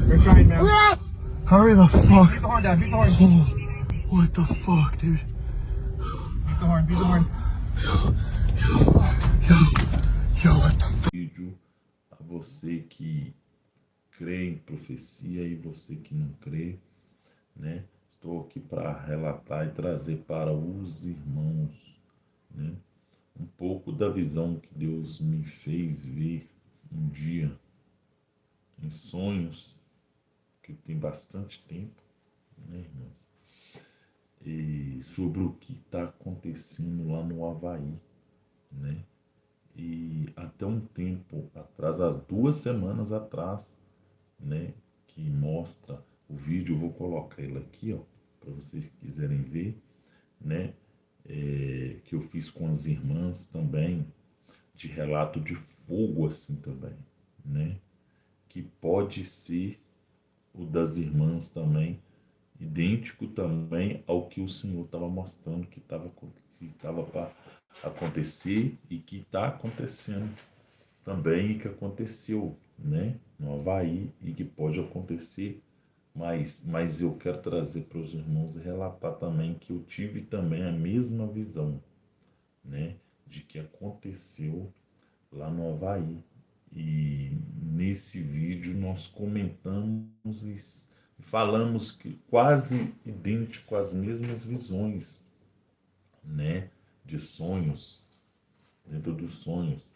They're trying, man. Hurry the fuck. Beat the horn, Dad. Beat the horn. Oh, what the fuck, dude? Beat the horn. Beat the horn. Yo, what the fuck? Vídeo a você que crê em profecia e você que não crê, né? Estou aqui para relatar e trazer para os irmãos, né? Um pouco da visão que Deus me fez ver um dia em sonhos, que tem bastante tempo, né, irmãos? E sobre o que está acontecendo lá no Havaí, né? E até um tempo atrás, há 2 semanas atrás, né, que mostra o vídeo, eu vou colocar ele aqui, ó, para vocês que quiserem ver, né, que eu fiz com as irmãs também, de relato de fogo assim também, né, que pode ser o das irmãs também, idêntico também ao que o Senhor estava mostrando que estava para acontecer e que está acontecendo também e que aconteceu, né, no Havaí e que pode acontecer mas eu quero trazer para os irmãos e relatar também que eu tive também a mesma visão, né, de que aconteceu lá no Havaí. E nesse vídeo nós comentamos e falamos que quase idêntico às mesmas visões, né, de sonhos, dentro dos sonhos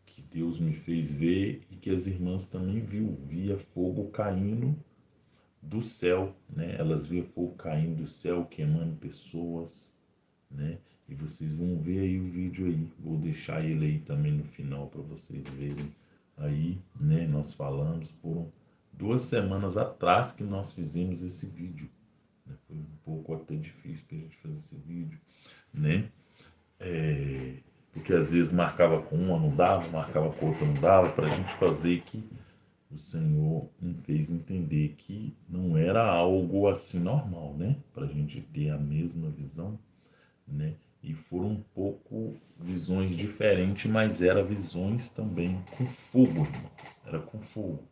que Deus me fez ver e que as irmãs também via fogo caindo do céu, né? Elas viam fogo caindo do céu, queimando pessoas, né? E vocês vão ver aí o vídeo aí. Vou deixar ele aí também no final para vocês verem aí, né? Nós falamos, foram 2 semanas atrás que nós fizemos esse vídeo, né? Foi um pouco até difícil para a gente fazer esse vídeo, né? Porque às vezes marcava com uma, não dava, marcava com outra, não dava, para a gente fazer que o Senhor me fez entender que não era algo assim normal, né? Para a gente ter a mesma visão, né? E foram um pouco visões diferentes, mas eram visões também com fogo, irmão. Era com fogo,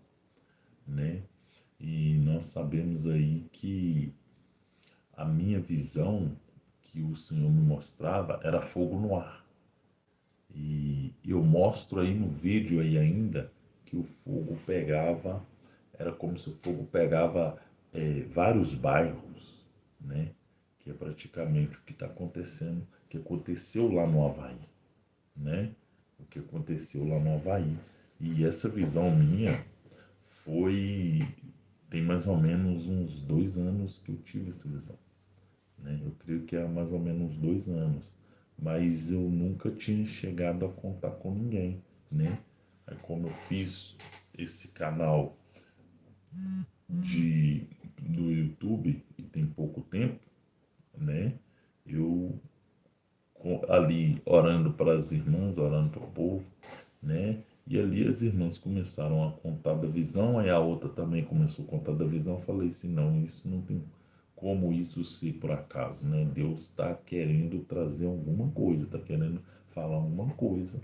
né? E nós sabemos aí que a minha visão que o Senhor me mostrava era fogo no ar. E eu mostro aí no vídeo aí ainda que o fogo pegava, era como se o fogo pegava vários bairros, né? Que é praticamente o que está acontecendo, que aconteceu lá no Havaí, né? O que aconteceu lá no Havaí. E essa visão minha tem mais ou menos uns 2 anos que eu tive essa visão, né? Eu creio que há mais ou menos uns 2 anos, mas eu nunca tinha chegado a contar com ninguém, né? Aí como eu fiz esse canal do YouTube e tem pouco tempo, né? Eu ali orando para as irmãs, orando para o povo, né? E ali as irmãs começaram a contar da visão, aí a outra também começou a contar da visão. Eu falei assim, não, isso não tem como isso ser por acaso, né? Deus está querendo trazer alguma coisa, está querendo falar alguma coisa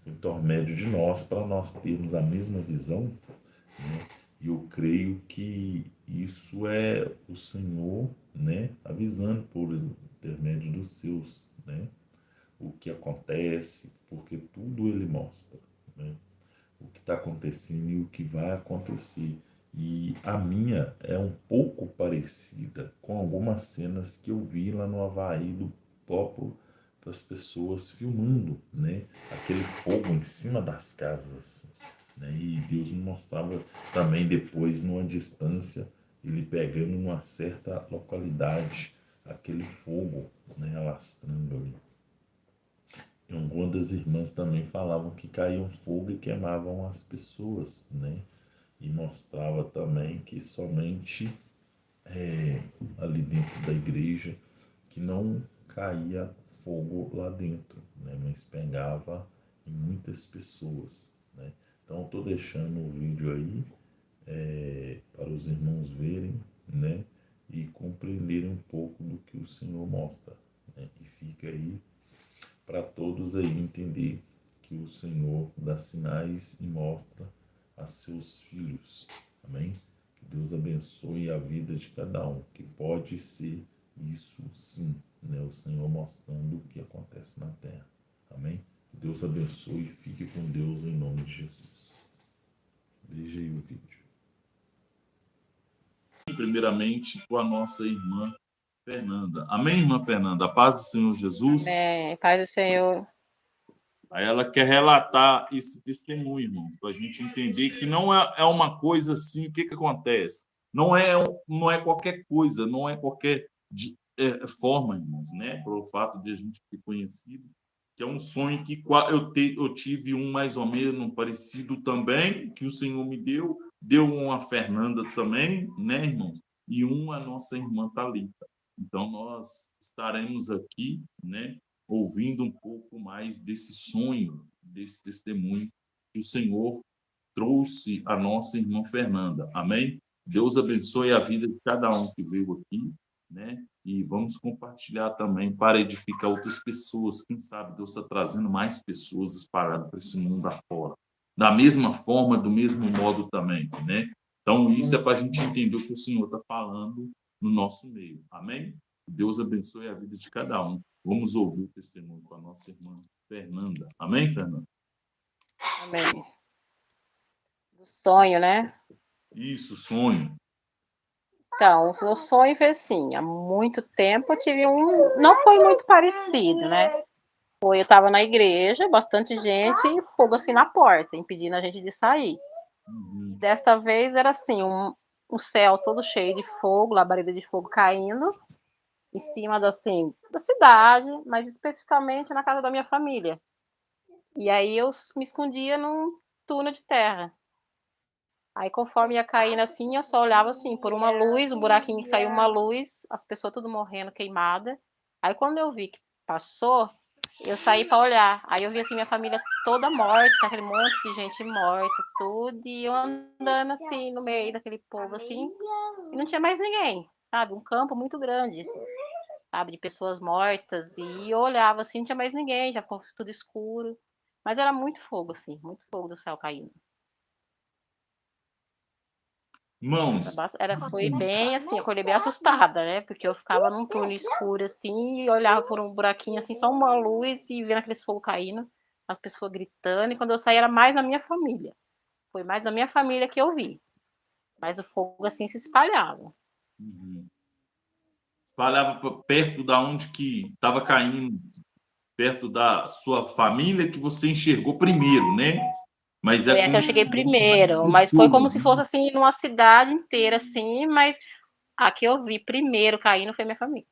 por intermédio de nós, para nós termos a mesma visão, né? E eu creio que isso é o Senhor, né, avisando por intermédio dos seus, né, o que acontece, porque tudo ele mostra, né, o que está acontecendo e o que vai acontecer. E a minha é um pouco parecida com algumas cenas que eu vi lá no Havaí do próprio das pessoas filmando, né, aquele fogo em cima das casas, assim, né, e Deus me mostrava também depois numa distância, ele pegando numa certa localidade aquele fogo, né, alastrando ali. E algumas das irmãs também falavam que caíam fogo e queimavam as pessoas, né, e mostrava também que somente ali dentro da igreja que não caía fogo lá dentro, né? Mas pegava em muitas pessoas, né? Então estou deixando o vídeo aí para os irmãos verem, né? E compreenderem um pouco do que o Senhor mostra, né? E fica aí para todos aí entender que o Senhor dá sinais e mostra a seus filhos, amém? Que Deus abençoe a vida de cada um, que pode ser isso sim, né? O Senhor mostrando o que acontece na terra. Amém? Deus abençoe e fique com Deus em nome de Jesus. Veja aí o vídeo. Primeiramente com a nossa irmã Fernanda. Amém, irmã Fernanda? A paz do Senhor Jesus. Amém. Paz do Senhor. Aí ela quer relatar esse testemunho, irmão, para a gente entender que não é uma coisa assim. O que acontece? Não é qualquer coisa, não é qualquer forma, irmãos, né? Pelo fato de a gente ter conhecido, que é um sonho que eu tive um mais ou menos parecido também, que o Senhor me deu uma Fernanda também, né, irmãos? E uma nossa irmã Thalita. Então, nós estaremos aqui, né, ouvindo um pouco mais desse sonho, desse testemunho que o Senhor trouxe à nossa irmã Fernanda. Amém? Deus abençoe a vida de cada um que veio aqui, né? E vamos compartilhar também para edificar outras pessoas. Quem sabe Deus está trazendo mais pessoas espalhadas para esse mundo afora. Da mesma forma, do mesmo modo também, né? Então, isso é para a gente entender o que o Senhor está falando no nosso meio. Amém? Deus abençoe a vida de cada um. Vamos ouvir o testemunho com a nossa irmã Fernanda. Amém, Fernanda? Amém. Do sonho, né? Isso, sonho. Então, o meu sonho foi assim, há muito tempo eu tive não foi muito parecido, né? Eu estava na igreja, bastante gente e fogo assim na porta, impedindo a gente de sair. E desta vez era assim, um céu todo cheio de fogo, labareda de fogo caindo em cima da cidade, mas especificamente na casa da minha família. E aí eu me escondia num túnel de terra. Aí conforme ia caindo assim, eu só olhava assim, por uma luz, um buraquinho que saiu uma luz, as pessoas tudo morrendo, queimada. Aí quando eu vi que passou, eu saí para olhar. Aí eu vi assim minha família toda morta, aquele monte de gente morta, tudo, e eu andando assim no meio daquele povo assim, e não tinha mais ninguém, sabe? Um campo muito grande, sabe, de pessoas mortas, e eu olhava assim, não tinha mais ninguém, já ficou tudo escuro. Mas era muito fogo assim, muito fogo do céu caindo. Irmãos, Foi bem assim, eu acordei bem assustada, né? Porque eu ficava num túnel escuro assim, e olhava por um buraquinho assim, só uma luz e vendo aqueles fogo caindo, as pessoas gritando, e quando eu saí era mais na minha família. Foi mais na minha família que eu vi. Mas o fogo assim se espalhava. espalhava perto da onde que estava caindo, perto da sua família que você enxergou primeiro, né? Mas Foi é a que eu como se cheguei primeiro, mas foi como se fosse assim, numa cidade inteira, assim, mas a que eu vi primeiro caindo foi minha família.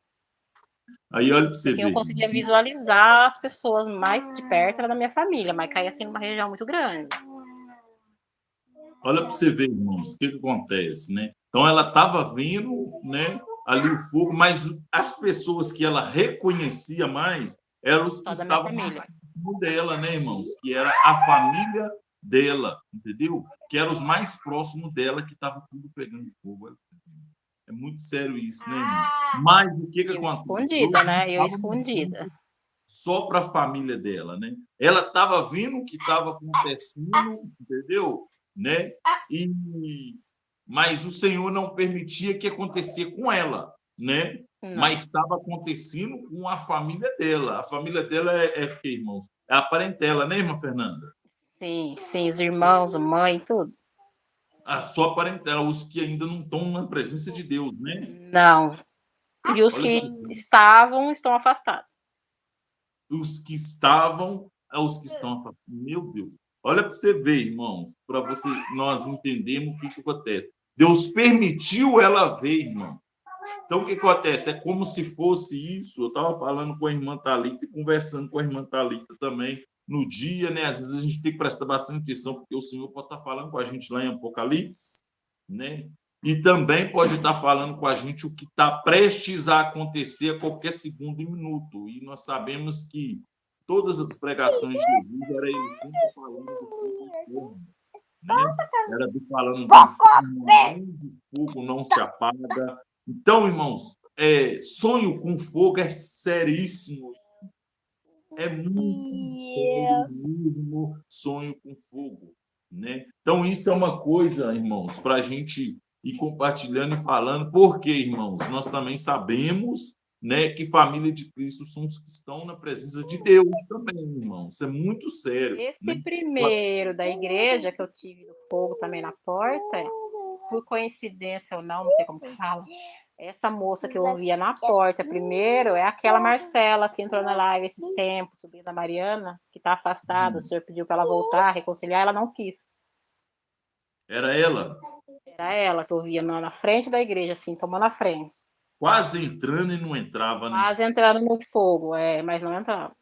Aí olha para você Porque eu ver. conseguia visualizar as pessoas mais de perto, era da minha família, mas caía assim numa região muito grande. Olha para você ver, irmãos, o que acontece, né? Então ela estava vendo, né, ali o fogo, mas as pessoas que ela reconhecia mais eram os que Só da minha estavam família. próximo dela, né, irmãos? Que era a família dela, entendeu? Que eram os mais próximos dela que estavam tudo pegando fogo. É muito sério isso, né, irmão? Mas o que Eu acontece? escondida, né? Eu escondida. Só para a família dela, né? Ela estava vendo o que estava acontecendo, entendeu? Né? E mas o Senhor não permitia que acontecesse com ela, né? Não. Mas estava acontecendo com a família dela. A família dela é quê, irmãos? É a parentela, né, irmã Fernanda? Sim, sim, os irmãos, a mãe, tudo. A sua parentela, os que ainda não estão na presença de Deus, né? Não. E os Olha que que estão afastados. os que estavam aos que estão afastados. Meu Deus. Olha para você ver, irmãos, para nós entendermos o que acontece. Deus permitiu ela ver, irmão. Então, o que acontece? É como se fosse isso. Eu estava falando com a irmã Thalita e conversando com a irmã Thalita também no dia, né? Às vezes a gente tem que prestar bastante atenção, porque o Senhor pode estar falando com a gente lá em Apocalipse, né? E também pode estar falando com a gente o que está prestes a acontecer a qualquer segundo e minuto. E nós sabemos que todas as pregações de Jesus era ele sempre falando do fogo, né? Era falando do inferno, onde o fogo não se apaga. Então, irmãos, sonho com fogo é seríssimo. É muito sério mesmo sonho com fogo, né? Então, isso é uma coisa, irmãos, para a gente e compartilhando e falando, porque, irmãos, nós também sabemos, né, que família de Cristo são os que estão na presença de Deus também, irmão. Isso é muito sério, Esse né? primeiro da igreja que eu tive do fogo também na porta, por coincidência ou não sei como que fala, essa moça que eu via na porta primeiro é aquela Marcela que entrou na live esses tempos, sobrinha da Mariana, que está afastada, o senhor pediu para ela voltar, reconciliar, ela não quis. Era ela Era ela que eu via na frente da igreja, assim, tomando a frente. quase entrando e não entrava, né? Quase entrando no fogo, mas não entrava.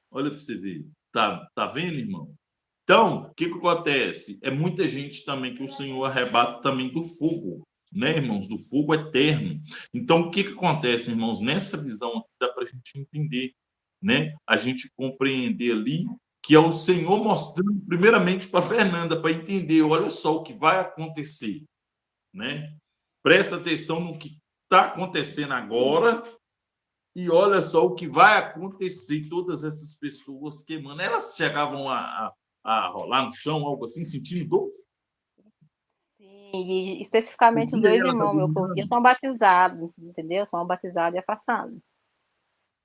Olha para você ver. Tá vendo, irmão? Então, o que acontece? É muita gente também que o Senhor arrebata também do fogo, né, irmãos? Do fogo eterno. Então, o que acontece, irmãos? Nessa visão aqui dá para a gente entender, né? A gente compreender ali que é o Senhor mostrando primeiramente para Fernanda, para entender, olha só o que vai acontecer, né? Presta atenção no que está acontecendo agora e olha só o que vai acontecer. Todas essas pessoas queimando, elas chegavam a rolar no chão, algo assim, sentindo dor? Sim, e especificamente os E aí dois elas irmãos meus que eu via são batizados, entendeu? São batizados e afastados.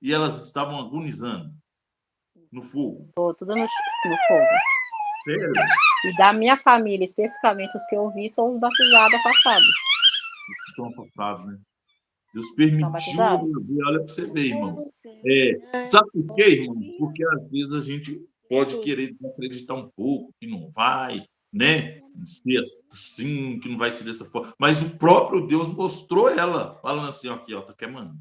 E elas estavam agonizando no fogo. Tudo no fogo. Sério? E da minha família, especificamente os que eu vi, são os batizados afastados. Estão afastados, né? Deus permitiu, olha para você ver, irmão. Sabe por quê, irmão? Porque às vezes a gente pode querer acreditar um pouco, que não vai, né? Ser assim, que não vai ser dessa forma. Mas o próprio Deus mostrou ela, falando assim, ó, aqui, ó, tá queimando.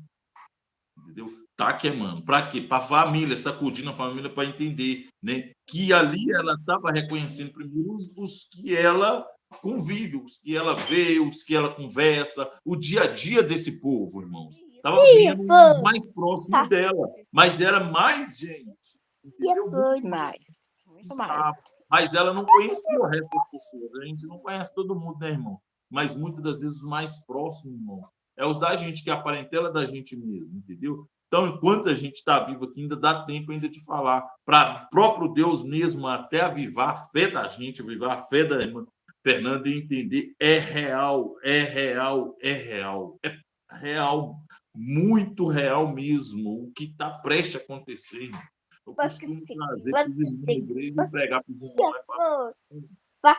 Entendeu? Tá queimando. Para quê? Para a família, sacudindo a família para entender, né? Que ali ela estava reconhecendo primeiro os que ela convive, os que ela vê, os que ela conversa, o dia a dia desse povo, irmãos. Estava vendo os mais próximos dela, mas era mais gente. Entendeu? Muito mais. Mas ela não conhecia o resto das pessoas. A gente não conhece todo mundo, né, irmão? Mas muitas das vezes os mais próximos, irmãos, é os da gente, que é a parentela da gente mesmo, entendeu? Então, enquanto a gente está vivo aqui, ainda dá tempo ainda de falar para o próprio Deus mesmo até avivar a fé da gente, avivar a fé da irmã Fernanda e entender, é real, é real, é real. É real, muito real mesmo, o que está prestes a acontecer, irmão. Eu costumo trazer para os irmãos da igreja e pregar para os irmãos. Mas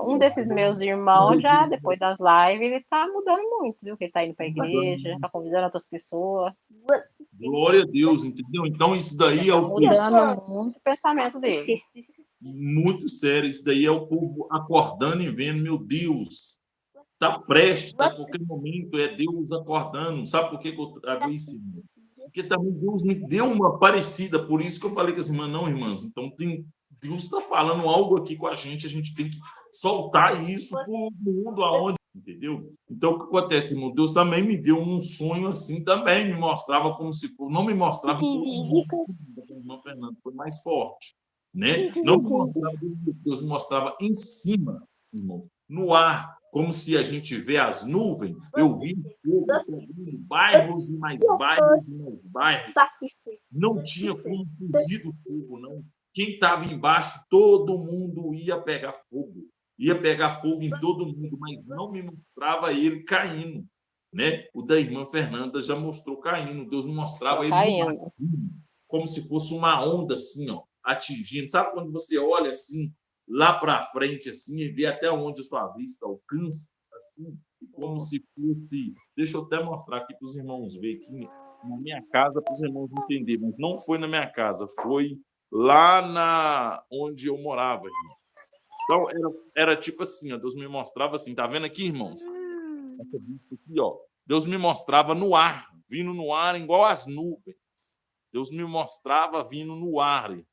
um desses meus irmãos, já depois das lives, ele tá mudando muito, viu? Ele tá indo para a igreja, tá convidando outras pessoas. Glória a Deus, entendeu? Então, isso daí é o povo. Mudando muito o pensamento dele. Muito sério, isso daí é o povo acordando e vendo, meu Deus, tá prestes, a qualquer momento, é Deus acordando. Sabe por que eu trago isso? Porque também Deus me deu uma parecida, por isso que eu falei com as irmãs, não, irmãs, então Deus está falando algo aqui com a gente tem que soltar isso para o mundo aonde, entendeu? Então, o que acontece, irmão? Deus também me deu um sonho assim, também me mostrava como se não me mostrava todo mundo, a irmã Fernanda foi mais forte, né? Não me mostrava, Deus me mostrava em cima, irmão, no ar, como se a gente vê as nuvens, eu vi fogo, bairros e mais bairros e mais bairros. Não tinha como fugir do fogo, não. Quem estava embaixo, todo mundo ia pegar fogo. Ia pegar fogo em todo mundo, mas não me mostrava ele caindo, né? O da irmã Fernanda já mostrou caindo. Deus me mostrava ele caindo, como se fosse uma onda assim, ó, atingindo. Sabe quando você olha assim, lá para frente, assim, e vê até onde a sua vista alcança, assim, como se fosse... Deixa eu até mostrar aqui para os irmãos verem aqui na minha casa, para os irmãos entenderem, mas não foi na minha casa, foi lá onde eu morava, irmão. Então, era tipo assim, ó, Deus me mostrava assim, tá vendo aqui, irmãos? Essa vista aqui, ó. Deus me mostrava no ar, vindo no ar igual as nuvens. Deus me mostrava vindo no ar, irmão.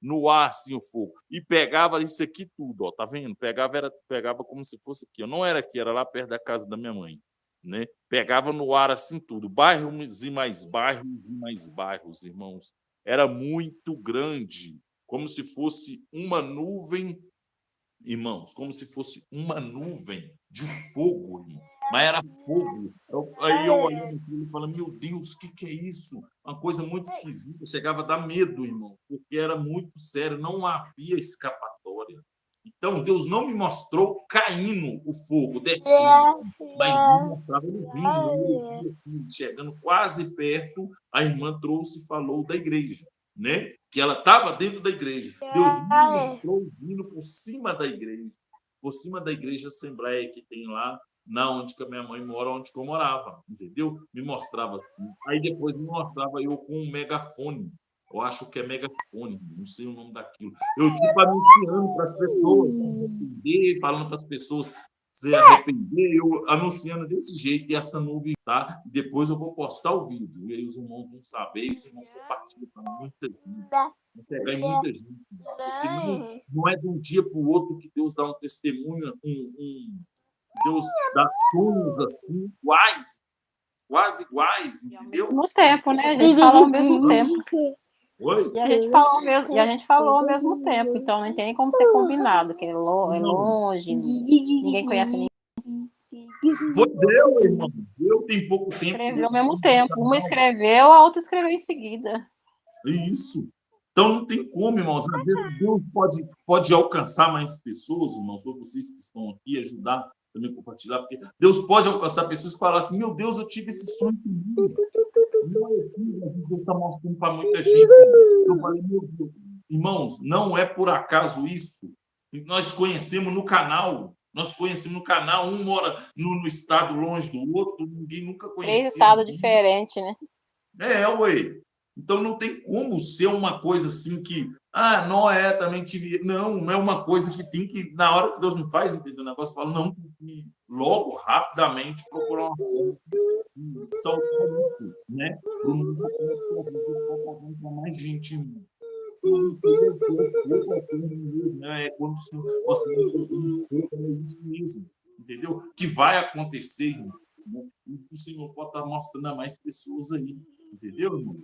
No ar, assim, o fogo. E pegava isso aqui tudo, ó, tá vendo? Pegava como se fosse aqui. Não era aqui, era lá perto da casa da minha mãe, né? Pegava no ar assim tudo. Bairros e mais bairros e mais bairros, irmãos. Era muito grande, como se fosse uma nuvem, irmãos, como se fosse uma nuvem de fogo, irmão. Mas era fogo. Aí eu olhando aquilo e falando, meu Deus, o que é isso? Uma coisa muito esquisita. Chegava a dar medo, irmão, porque era muito sério, não havia escapatória. Então, Deus não me mostrou caindo o fogo, descendo, mas me mostrava ele vindo, chegando quase perto. A irmã trouxe e falou da igreja, né? Que ela estava dentro da igreja. Deus me mostrou vindo por cima da igreja Assembleia que tem lá na onde que a minha mãe mora, onde que eu morava, entendeu? Me mostrava assim. Aí depois me mostrava eu com um megafone. Eu acho que é megafone, não sei o nome daquilo. Eu, tipo, anunciando para as pessoas, arrepender, falando para as pessoas se arrepender, eu anunciando desse jeito, e essa nuvem tá. Depois eu vou postar o vídeo, e aí os irmãos vão saber, e os irmãos compartilham para muita gente. Vão pegar em muita gente. Porque não é de um dia para o outro que Deus dá um testemunho, Deus dá sonhos assim, iguais, quase iguais, entendeu? Ao mesmo tempo, né? A gente fala ao mesmo tempo. Oi? E a gente falou ao mesmo tempo, então não tem nem como ser combinado, que é longe, ninguém conhece ninguém. Pois é, irmão. Eu tenho pouco tempo. Escreveu ao mesmo tempo. Uma escreveu, a outra escreveu em seguida. Isso. Então não tem como, irmãos. Às vezes Deus pode alcançar mais pessoas, irmãos, para vocês que estão aqui, ajudar também a compartilhar, porque Deus pode alcançar pessoas que falam assim: meu Deus, eu tive esse sonho comigo. Deus está mostrando para muita gente. Eu falei, meu Deus. Irmãos, não é por acaso isso. Nós conhecemos no canal. Um mora no estado longe do outro, ninguém nunca conhecia. 3 estados diferentes, né? Ué. Então não tem como ser uma coisa assim que, Noé também tive. Não é uma coisa que tem que, na hora que Deus me faz entender o negócio, eu falo, não, tem que logo, rapidamente, procurar uma coisa né? Para mais gente. É quando você é isso mesmo, entendeu? Que vai acontecer, né? O Senhor pode estar mostrando a mais pessoas aí, entendeu, irmão?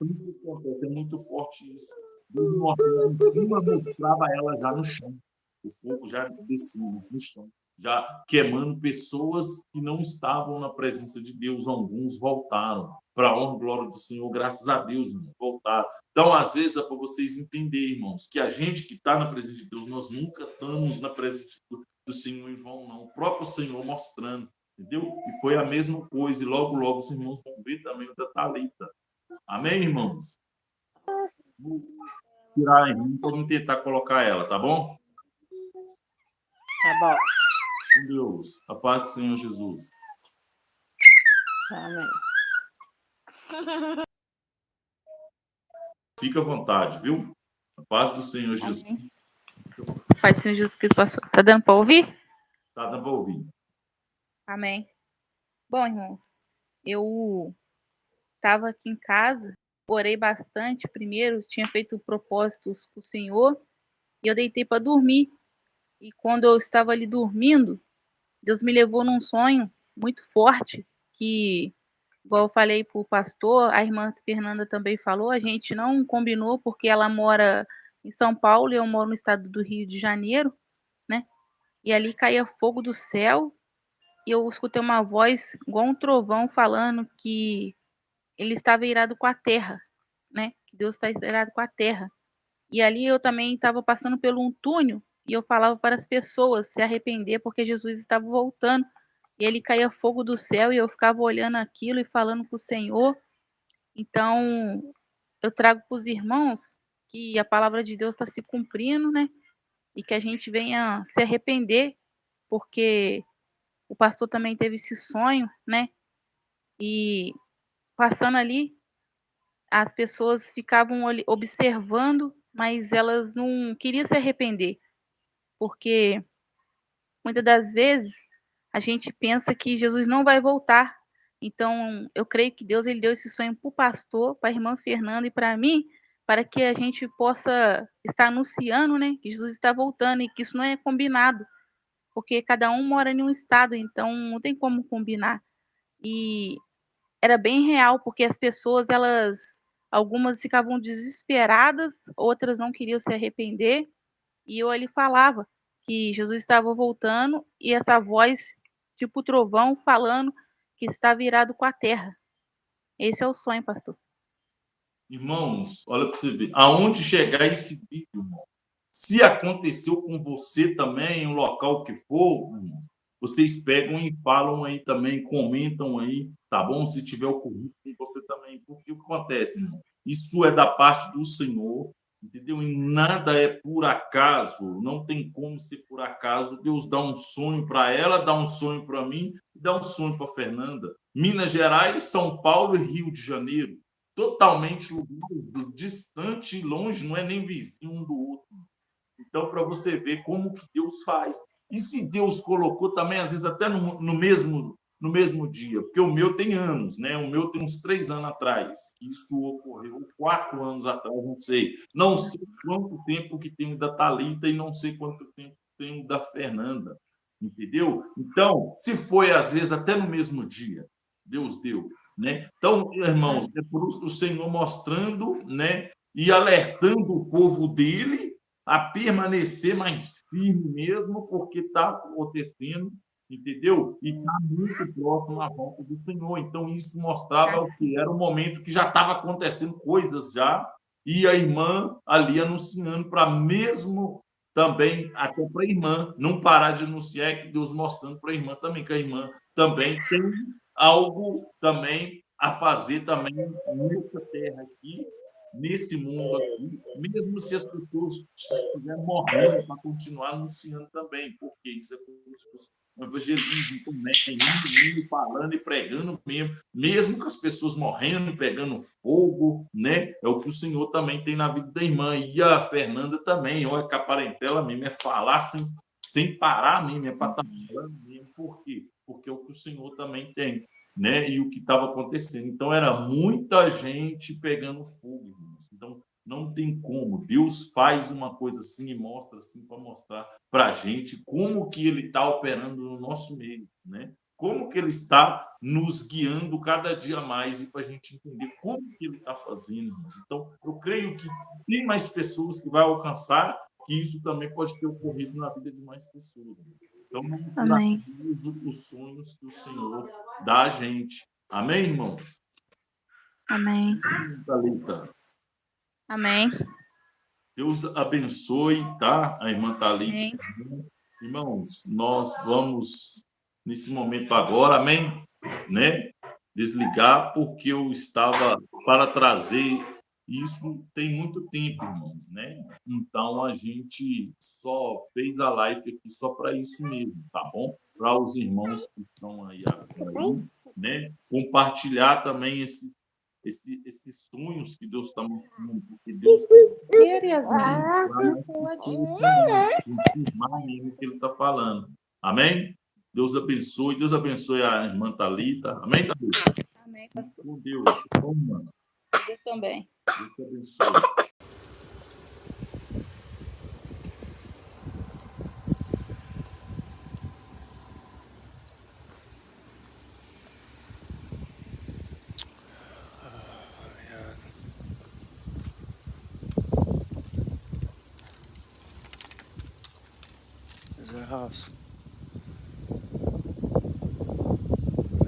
É muito forte isso. Uma mostrava ela já no chão, o fogo já descia no chão, já queimando pessoas que não estavam na presença de Deus. Alguns voltaram para a honra e glória do Senhor, graças a Deus, irmão, voltaram. Então, às vezes, é para vocês entenderem, irmãos, que a gente que está na presença de Deus, nós nunca estamos na presença do Senhor em vão, não. O próprio Senhor mostrando, entendeu? E foi a mesma coisa, e logo, logo os irmãos vão ver também o da Thalita. Amém, irmãos? Vou tirar aí, vamos tentar colocar ela, tá bom? Tá bom. Com Deus, a paz do Senhor Jesus. Amém. Fica à vontade, viu? A paz do Senhor Jesus. Pai do Senhor Jesus Cristo, tá dando para ouvir? Tá dando para ouvir. Amém. Bom, irmãos, eu estava aqui em casa, orei bastante primeiro, tinha feito propósitos com o Senhor, e eu deitei para dormir. E quando eu estava ali dormindo, Deus me levou num sonho muito forte, que, igual eu falei para o pastor, a irmã Fernanda também falou, a gente não combinou porque ela mora em São Paulo e eu moro no estado do Rio de Janeiro, né? E ali caía fogo do céu e eu escutei uma voz igual um trovão falando que ele estava irado com a terra, né? Que Deus está irado com a terra. E ali eu também estava passando por um túnel e eu falava para as pessoas se arrepender porque Jesus estava voltando. E ele caía fogo do céu e eu ficava olhando aquilo e falando com o Senhor. Então, eu trago para os irmãos que a palavra de Deus está se cumprindo, né? E que a gente venha se arrepender, porque o pastor também teve esse sonho, né? E passando ali, as pessoas ficavam observando, mas elas não queriam se arrepender, porque muitas das vezes a gente pensa que Jesus não vai voltar. Então, eu creio que Deus ele deu esse sonho para o pastor, para a irmã Fernanda e para mim, para que a gente possa estar anunciando, né, que Jesus está voltando e que isso não é combinado, porque cada um mora em um estado, então não tem como combinar. E era bem real, porque as pessoas, algumas ficavam desesperadas, outras não queriam se arrepender, e eu ali falava que Jesus estava voltando e essa voz, tipo trovão, falando que está virado com a terra. Esse é o sonho, pastor. Irmãos, olha para você ver. Aonde chegar esse vídeo, irmão? Se aconteceu com você também, um local que for, vocês pegam e falam aí também, comentam aí, tá bom? Se tiver ocorrido com você também, porque o que acontece, irmão? Isso é da parte do Senhor, entendeu? E nada é por acaso, não tem como ser por acaso. Deus dá um sonho para ela, dá um sonho para mim, dá um sonho para Fernanda. Minas Gerais, São Paulo e Rio de Janeiro, totalmente distante e longe, não é nem vizinho um do outro. Então, para você ver como que Deus faz. E se Deus colocou também, às vezes, até no mesmo dia, porque o meu tem anos, né? O meu tem uns 3 anos atrás. Isso ocorreu 4 anos atrás, não sei. Não sei quanto tempo que tem o da Thalita e não sei quanto tempo tem o da Fernanda. Entendeu? Então, se foi, às vezes, até no mesmo dia, Deus deu. Né? Então, irmãos, é por isso o Senhor mostrando, né, e alertando o povo dele a permanecer mais firme mesmo, porque está acontecendo, entendeu? E está muito próximo à volta do Senhor. Então, isso mostrava que era um momento que já estava acontecendo coisas já, e a irmã ali anunciando para mesmo também, até para a irmã, não parar de anunciar, que Deus mostrando para a irmã também, que a irmã também tem algo também a fazer também nessa terra aqui, nesse mundo aqui, mesmo se as pessoas estiverem morrendo para continuar anunciando também, porque isso é como se fosse um evangelismo também, indo, falando e pregando mesmo com as pessoas morrendo, pegando fogo, né? É o que o Senhor também tem na vida da irmã. E a Fernanda também, olha que a parentela mesmo é falar sem parar mesmo, é para estar falando mesmo. Por quê? Porque é o que o Senhor também tem, né? E o que estava acontecendo. Então, era muita gente pegando fogo, irmãos. Então, não tem como. Deus faz uma coisa assim e mostra assim para mostrar para a gente como que ele está operando no nosso meio, né? Como que ele está nos guiando cada dia mais e para a gente entender como que ele está fazendo, irmãos. Então, eu creio que tem mais pessoas que vai alcançar, que isso também pode ter ocorrido na vida de mais pessoas. Então, não Amém. os sonhos que o Senhor dá a gente. Amém, irmãos? Amém. Thalita. Amém. Deus abençoe, tá? A irmã Thalita. Amém. Irmãos, nós vamos, nesse momento agora, amém? Né? Desligar, porque eu estava para trazer isso tem muito tempo, irmãos, né? Então a gente só fez a live aqui só para isso mesmo, tá bom? Para os irmãos que estão aí, né? Compartilhar também esses sonhos que Deus está mostrando, porque Deus confirmar mesmo o que Ele está falando. Amém? Deus abençoe a irmã Thalita. Amém, Thalita? Amém, pastor. Com Deus. Vamos, mano. Deus também. Deus te abençoe. There's our house.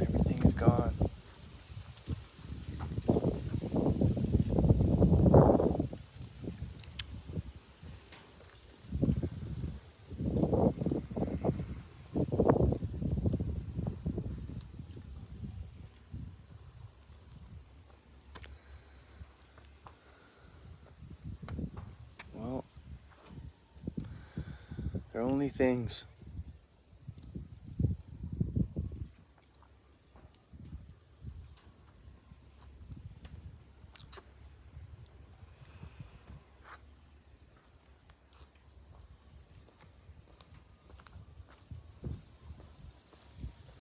Everything is gone. Well, they're only things.